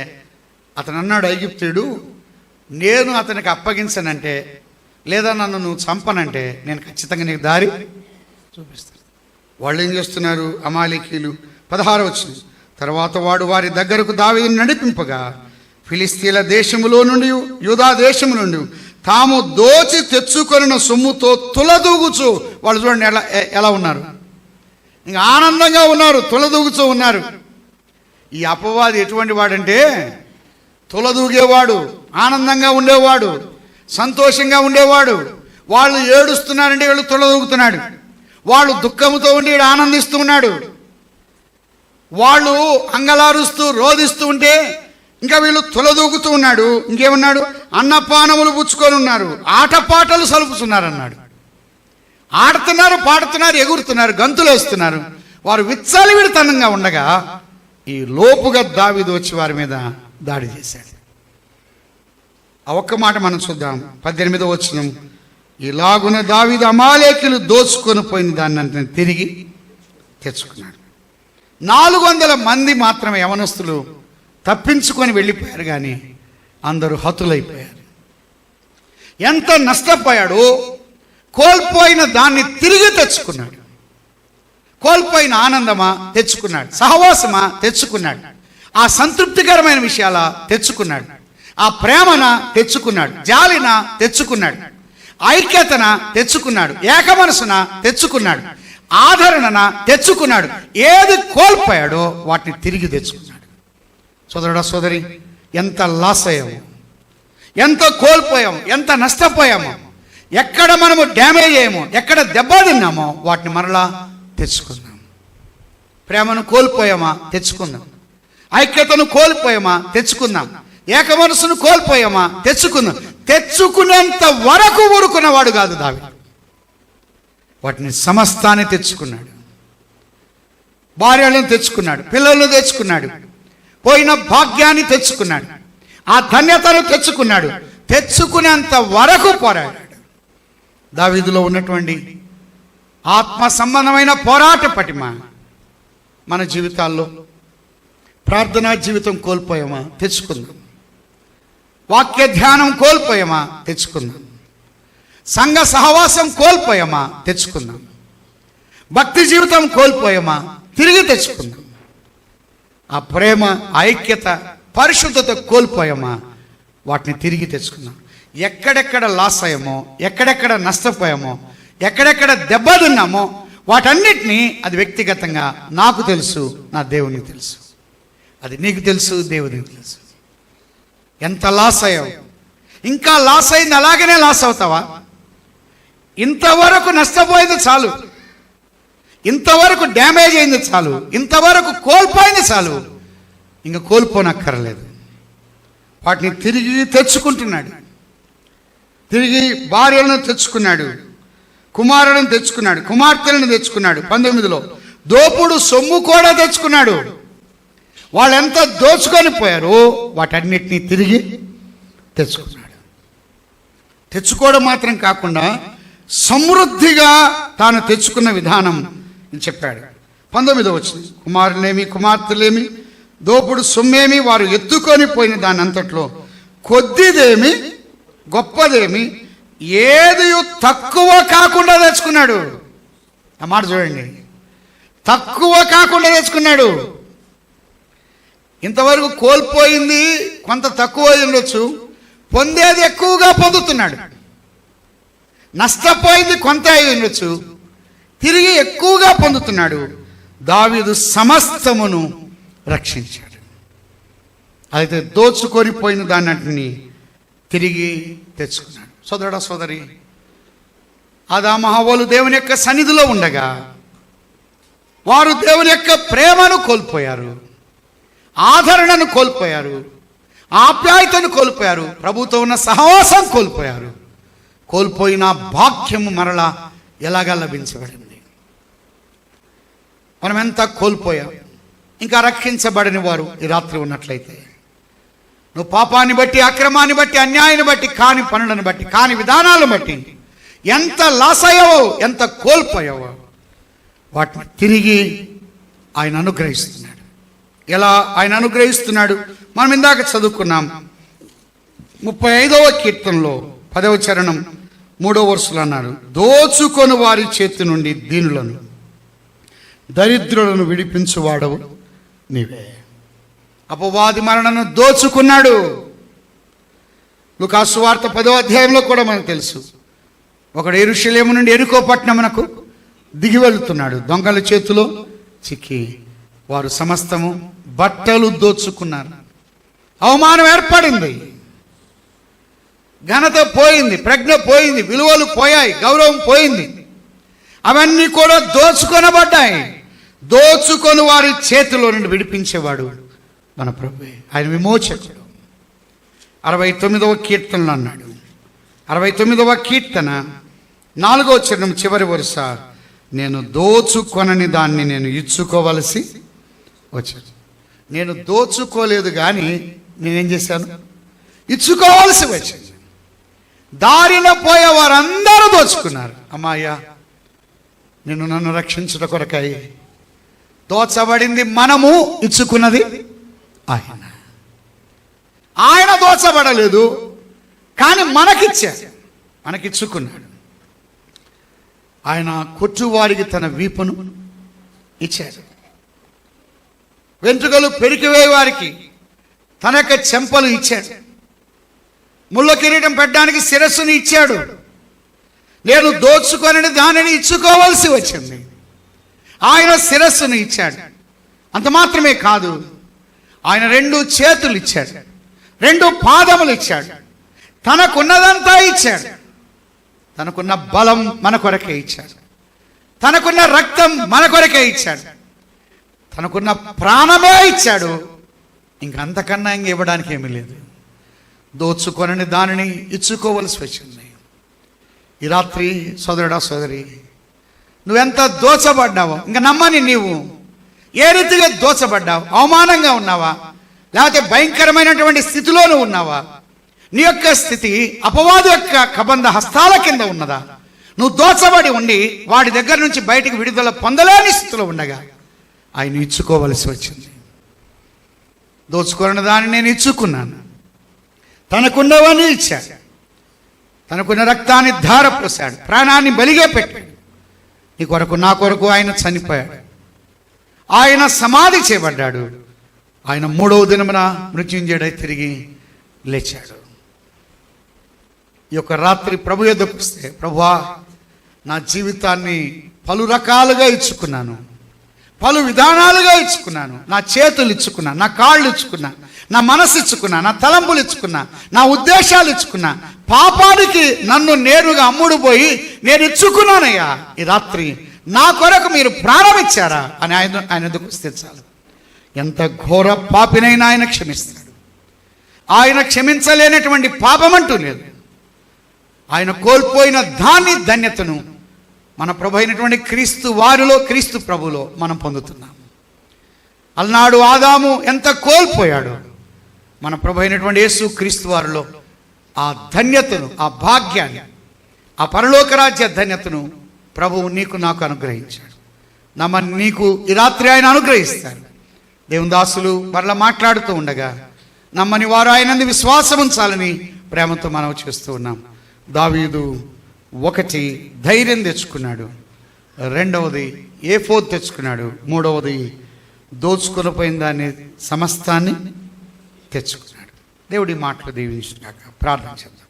అతను అన్నాడు, ఐగుప్తుడు, నేను అతనికి అప్పగించనంటే లేదా నన్ను నువ్వు చంపనంటే నేను ఖచ్చితంగా నీకు దారి చూపిస్తాను. వాళ్ళు ఏం చేస్తున్నారు? అమాలేకీయులు 16వ వచనం, తర్వాత వాడు వారి దగ్గరకు దావీదును నడిపింపగా ఫిలిస్తీన్ల దేశములో నుండి, యూదా దేశము నుండి తాము దోచి తెచ్చుకొనిన సొమ్ముతో తులదూగుచు, వాళ్ళు చూడండి ఎలా ఉన్నారు, ఇంకా ఆనందంగా ఉన్నారు, తులదూగుచూ ఉన్నారు. ఈ అపవాది ఎటువంటి వాడంటే తులదూగేవాడు, ఆనందంగా ఉండేవాడు, సంతోషంగా ఉండేవాడు. వాళ్ళు ఏడుస్తున్నారంటే వీళ్ళు తులదూగుతున్నాడు, వాళ్ళు దుఃఖంతో ఉండి వీడు ఆనందిస్తూ ఉన్నాడు. వాళ్ళు అంగలారుస్తూ రోధిస్తూ ఉంటే ఇంకా వీళ్ళు తులదూకుతూ ఉన్నాడు. ఇంకేమన్నాడు? అన్నపానములు పుచ్చుకొని ఉన్నారు, ఆటపాటలు సలుపుతున్నారు అన్నాడు. ఆడుతున్నారు, పాడుతున్నారు, ఎగురుతున్నారు, గంతులు వేస్తున్నారు. వారు విచ్చలవిడితనంగా ఉండగా ఈ లోపుగా దావీదు వచ్చి వారి మీద దాడి చేశాడు. ఆ ఒక్క మాట మనం చూద్దాం. 18వ వచనం, ఇలాగున దావీదు అమాలేకీయులు దోచుకొని పోయిన దాన్ని తిరిగి తెచ్చుకున్నాడు. 400 మంది మాత్రమే యవనస్తులు తప్పించుకొని వెళ్ళిపోయారు, కానీ అందరూ హతులైపోయారు. ఎంత నష్టపోయాడో! కోల్పోయిన దాన్ని తిరిగి తెచ్చుకున్నాడు. కోల్పోయిన ఆనందమా తెచ్చుకున్నాడు, సహవాసమా తెచ్చుకున్నాడు, ఆ సంతృప్తికరమైన విషయాల తెచ్చుకున్నాడు, ఆ ప్రేమన తెచ్చుకున్నాడు, జాలిన తెచ్చుకున్నాడు, ఐక్యతన తెచ్చుకున్నాడు, ఏక మనసున తెచ్చుకున్నాడు, ఆదరణన తెచ్చుకున్నాడు. ఏది కోల్పోయాడో వాటిని తిరిగి తెచ్చుకున్నాడు. సోదరుడా, సోదరి, ఎంత లాస్ అయ్యాము, ఎంత కోల్పోయాము, ఎంత నష్టపోయామో, ఎక్కడ మనము డ్యామేజ్ అయ్యామో, ఎక్కడ దెబ్బతిన్నామో వాటిని మరలా తెచ్చుకుందాం. ప్రేమను కోల్పోయామా? తెచ్చుకుందాం. ఐక్యతను కోల్పోయామా? తెచ్చుకుందాం. ఏక మనసును కోల్పోయామా? తెచ్చుకుందాం. తెచ్చుకునేంత వరకు ఊరుకున్నవాడు కాదు దావీదు. వాటిని సమస్తాన్ని తెచ్చుకున్నాడు. భార్యలను తెచ్చుకున్నాడు, పిల్లలను తెచ్చుకున్నాడు, పోయిన భాగ్యాన్ని తెచ్చుకున్నాడు, ఆ ధన్యతను తెచ్చుకున్నాడు. తెచ్చుకునేంత వరకు పోరాడాడు. దావీదులో ఉన్నటువంటి ఆత్మ సంబంధమైన పోరాట పటిమ మన జీవితాల్లో, ప్రార్థనా జీవితం కోల్పోయామా? తెచ్చుకుందాం. వాక్య ధ్యానం కోల్పోయామా? తెచ్చుకుందాం. సంఘ సహవాసం కోల్పోయామా? తెచ్చుకుందాం. భక్తి జీవితం కోల్పోయామా? తిరిగి తెచ్చుకుందాం. ఆ ప్రేమ, ఐక్యత, పరిశుద్ధత కోల్పోయామా? వాటిని తిరిగి తెచ్చుకుందాం. ఎక్కడెక్కడ లాస్ అయ్యామో, ఎక్కడెక్కడ నష్టపోయామో, ఎక్కడెక్కడ దెబ్బతిన్నామో వాటన్నిటినీ అది వ్యక్తిగతంగా నాకు తెలుసు, నా దేవునికి తెలుసు. అది నీకు తెలుసు, దేవునికి తెలుసు. ఎంత లాస్ అయ్యావు, ఇంకా లాస్ అయింది అలాగనే లాస్ అవుతావా? ఇంతవరకు నష్టపోయింది చాలు, ఇంతవరకు డ్యామేజ్ అయింది చాలు, ఇంతవరకు కోల్పోయింది చాలు, ఇంకా కోల్పోనక్కర్లేదు. వాటిని తిరిగి తెచ్చుకుంటున్నాడు. తిరిగి భార్యలను తెచ్చుకున్నాడు, కుమారులను తెచ్చుకున్నాడు, కుమార్తెలను తెచ్చుకున్నాడు. 19లో దోపుడు సొమ్ము కూడా తెచ్చుకున్నాడు. వాళ్ళు ఎంత దోచుకొని పోయారో వాటన్నిటినీ తిరిగి తెచ్చుకున్నాడు. తెచ్చుకోవడం మాత్రం కాకుండా సమృద్ధిగా తాను తెచ్చుకున్న విధానం చెప్పాడు. 19వ వచనం, కుమారులేమి కుమార్తెలేమి దోపుడు సొమ్మేమి వారు ఎత్తుకొని పోయిన దాని అంతట్లో కొద్దిదేమి గొప్పదేమి ఏది తక్కువ కాకుండా తెచ్చుకున్నాడు. ఆ మాట చూడండి, తక్కువ కాకుండా తెచ్చుకున్నాడు. ఇంతవరకు కోల్పోయింది కొంత తక్కువ ఉండొచ్చు, పొందేది ఎక్కువగా పొందుతున్నాడు. నష్టపోయింది కొంత అయి ఉండొచ్చు, తిరిగి ఎక్కువగా పొందుతున్నాడు. దావీదు సమస్తమును రక్షించాడు. అయితే దోచుకొని పోయిన దాన్ని తిరిగి తెచ్చుకున్నాడు. సోదరుడా, సోదరి, ఆదాము హవ్వలు దేవుని యొక్క సన్నిధిలో ఉండగా వారు దేవుని యొక్క ప్రేమను కోల్పోయారు, ఆదరణను కోల్పోయారు, ఆప్యాయతను కోల్పోయారు, ప్రభుతో ఉన్న సహవాసం కోల్పోయారు. కోల్పోయిన భాగ్యము మరలా ఎలాగా లభించబడింది? మనం ఎంత కోల్పోయాం. ఇంకా రక్షించబడని వారు ఈ రాత్రి ఉన్నట్లయితే, నువ్వు పాపాన్ని బట్టి, అక్రమాన్ని బట్టి, అన్యాయాన్ని బట్టి, కాని పనులను బట్టి, కాని విధానాలను బట్టి ఎంత లాస్ అయ్యావో, ఎంత కోల్పోయావో వాటిని తిరిగి ఆయన అనుగ్రహిస్తున్నాడు. ఎలా ఆయన అనుగ్రహిస్తున్నాడు? మనం ఇందాక చదువుకున్నాం. 35వ కీర్తనలో 10వ చరణం 3వ వరుసలో అన్నాడు, దోచుకొని వారి చేతి నుండి దీనులను, దరిద్రులను విడిపించువాడవు నీవే. అపవాది మరణను దోచుకున్నాడు. లూకా సువార్త 10వ అధ్యాయంలో కూడా మనకు తెలుసు, ఒకడు యెరూషలేము నుండి యెరికో పట్టణమునకు దిగి వెళుతున్నాడు. దొంగల చేతిలో చిక్కి వారు సమస్తము బట్టలు దోచుకున్నారు. అవమానం ఏర్పడింది, ఘనత పోయింది, ప్రజ్ఞ పోయింది, విలువలు పోయాయి, గౌరవం పోయింది. అవన్నీ కూడా దోచుకొనబడ్డాయి. దోచుకొని వారి చేతిలో నుండి విడిపించేవాడు మన ప్రభువే. ఆయన విమోచకుడు. 69వ కీర్తనలో అన్నాడు, 69వ కీర్తన 4వ చరణం చివరి వరుస, నేను దోచుకొనని దాన్ని నేను ఇచ్చుకోవలసి వచ్చాను. నేను దోచుకోలేదు కానీ నేనేం చేశాను? ఇచ్చుకోవాల్సి వచ్చింది. దారిన పోయే వారందరూ దోచుకున్నారు. అమ్మాయ్యా, నన్ను రక్షించుట కొరకై దోచబడింది మనము, ఇచ్చుకున్నది ఆయన. ఆయన దోచబడలేదు కానీ మనకిచ్చాడు, మనకిచ్చుకున్నాడు. ఆయన కొట్టువారికి తన వీపును ఇచ్చాడు. వెంట్రుకలు పెరికివేయ వారికి తన యొక్క చెంపలు ఇచ్చాడు. ముళ్ళ కిరీటం పెట్టడానికి శిరస్సుని ఇచ్చాడు. నేను దోచుకొని దానిని ఇచ్చుకోవాల్సి వచ్చింది. ఆయన శిరస్సును ఇచ్చాడు. అంత మాత్రమే కాదు, ఆయన 2 చేతులు ఇచ్చాడు, 2 పాదములు ఇచ్చాడు, తనకున్నదంతా ఇచ్చాడు. తనకున్న బలం మన కొరకే ఇచ్చాడు, తనకున్న రక్తం మన కొరకే ఇచ్చాడు, తనకున్న ప్రాణమే ఇచ్చాడు. ఇంకంతకన్నా ఇవ్వడానికి ఏమీ లేదు. దోచుకొనని దానిని ఇచ్చుకోవలసి వచ్చింది. ఈ రాత్రి సోదరుడా, సోదరి, నువ్వెంత దోచబడ్డావో ఇంకా నమ్మని. నీవు ఏ రీతిగా దోచబడ్డావు? అవమానంగా ఉన్నావా? లేకపోతే భయంకరమైనటువంటి స్థితిలోనూ ఉన్నావా? నీ యొక్క స్థితి అపవాదు యొక్క కబంధ హస్తాల కింద ఉన్నదా? నువ్వు దోచబడి ఉండి వాడి దగ్గర నుంచి బయటికి విడుదల పొందలేని స్థితిలో ఉండగా ఆయన ఇచ్చుకోవలసి వచ్చింది. దోచుకున్న దాన్ని నేను ఇచ్చుకున్నాను. తనకున్నవని ఇచ్చాడు, తనకున్న రక్తాన్ని ధారపోసాడు, ప్రాణాన్ని బలిగా పెట్టాడు. నీ కొరకు, నా కొరకు ఆయన చనిపోయాడు. ఆయన సమాధి చేయబడ్డాడు. ఆయన 3వ దినమున మృత్యుంజయుడై తిరిగి లేచాడు. ఈ యొక్క రాత్రి ప్రభు యొద్దకు వస్తే, ప్రభువా, నా జీవితాన్ని పలు రకాలుగా ఇచ్చుకున్నాను, పలు విధానాలుగా ఇచ్చుకున్నాను. నా చేతులు ఇచ్చుకున్నా, నా కాళ్ళు ఇచ్చుకున్నా, నా మనసు ఇచ్చుకున్నా, నా తలంపులు ఇచ్చుకున్నా, నా ఉద్దేశాలు ఇచ్చుకున్నా. పాపానికి నన్ను నేరుగా అమ్ముడు పోయి నేను ఇచ్చుకున్నానయ్యా. ఈ రాత్రి నా కొరకు మీరు ప్రాణం ఇచ్చారా అని ఆయన ఎందుకు వస్తే చాలు. ఎంత ఘోర పాపినైనా ఆయన క్షమిస్తాడు. ఆయన క్షమించలేనటువంటి పాపం అంటూ లేదు. ఆయన కోల్పోయిన దాన్ని, ధన్యతను మన ప్రభు అయినటువంటి క్రీస్తు వారిలో, క్రీస్తు ప్రభులో మనం పొందుతున్నాం. అలనాడు ఆదాము ఎంత కోల్పోయాడో, మన ప్రభు అయినటువంటి యేసు క్రీస్తు వారిలో ఆ ధన్యతను, ఆ భాగ్యాన్ని, ఆ పరలోక రాజ్య ధన్యతను ప్రభువు నీకు నాకు అనుగ్రహించాడు. నీకు ఈ రాత్రి ఆయన అనుగ్రహిస్తారు. దేవుని దాసులు మరలా మాట్లాడుతూ ఉండగా నమ్మని వారు ఆయనందు విశ్వాసం ఉంచాలని ప్రేమతో మనం చేస్తూ ఉన్నాం. దావీదు 1 ధైర్యం తెచ్చుకున్నాడు, 2వది ఏఫోద్ తెచ్చుకున్నాడు, 3వది దోచుకొని పోయిన దాన్ని సమస్తాన్ని తెచ్చుకున్నాడు. దేవుడి మాటలు దీవించుగాక. ప్రార్థన చేద్దాం.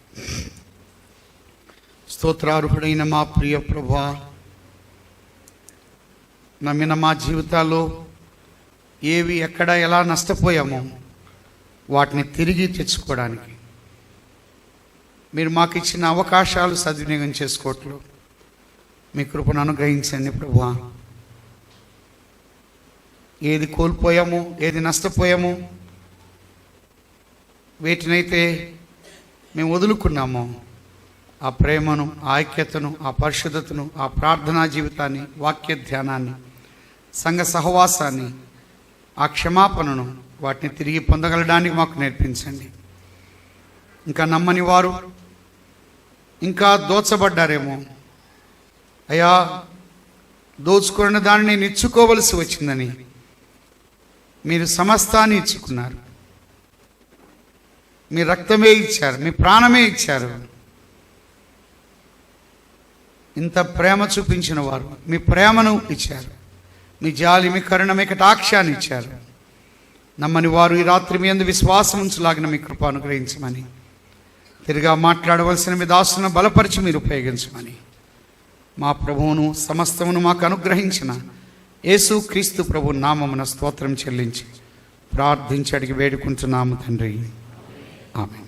స్తోత్రార్హుడైన మా ప్రియ ప్రభువా, నమ్మిన మా జీవితాల్లో ఏవి ఎక్కడ ఎలా నష్టపోయామో వాటిని తిరిగి తెచ్చుకోవడానికి మీరు మాకు ఇచ్చిన అవకాశాలు సద్వినియోగం చేసుకోవట్లో మీ కృపను అనుగ్రహించండి ప్రభువా. ఏది కోల్పోయామో, ఏది నష్టపోయామో, వేటినైతే మేము వదులుకున్నామో ఆ ప్రేమను, ఆ ఐక్యతను, ఆ పరిశుద్ధతను, ఆ ప్రార్థనా జీవితాన్ని, వాక్య ధ్యానాన్ని, సంఘ సహవాసాన్ని, ఆ క్షమాపణను, వాటిని తిరిగి పొందగలడానికి మాకు నేర్పించండి. ఇంకా నమ్మని వారు ఇంకా దోచబడ్డారేమో, అయ్యా దోచుకున్న దాన్ని నేను ఇచ్చుకోవలసి వచ్చిందని మీరు సమస్తాన్ని ఇచ్చుకున్నారు. మీ రక్తమే ఇచ్చారు, మీ ప్రాణమే ఇచ్చారు. ఇంత ప్రేమ చూపించిన వారు మీ ప్రేమను ఇచ్చారు, మీ జాలి, మీ కరుణ, మీ కటాక్షాన్ని ఇచ్చారు. నమ్మని వారు ఈ రాత్రి మీ యందు విశ్వాసం ఉంచలాగిన మీ కృప అనుగ్రహించమని, తిరిగా మాట్లాడవలసిన మీ దాసును బలపరిచి మీరు ఉపయోగించమని మా ప్రభువును సమస్తమును మాకు అనుగ్రహించిన యేసు క్రీస్తు ప్రభు నామమున స్తోత్రం చెల్లించి ప్రార్థించి అడిగి వేడుకుంటున్నాము తండ్రి. ఆమేన్.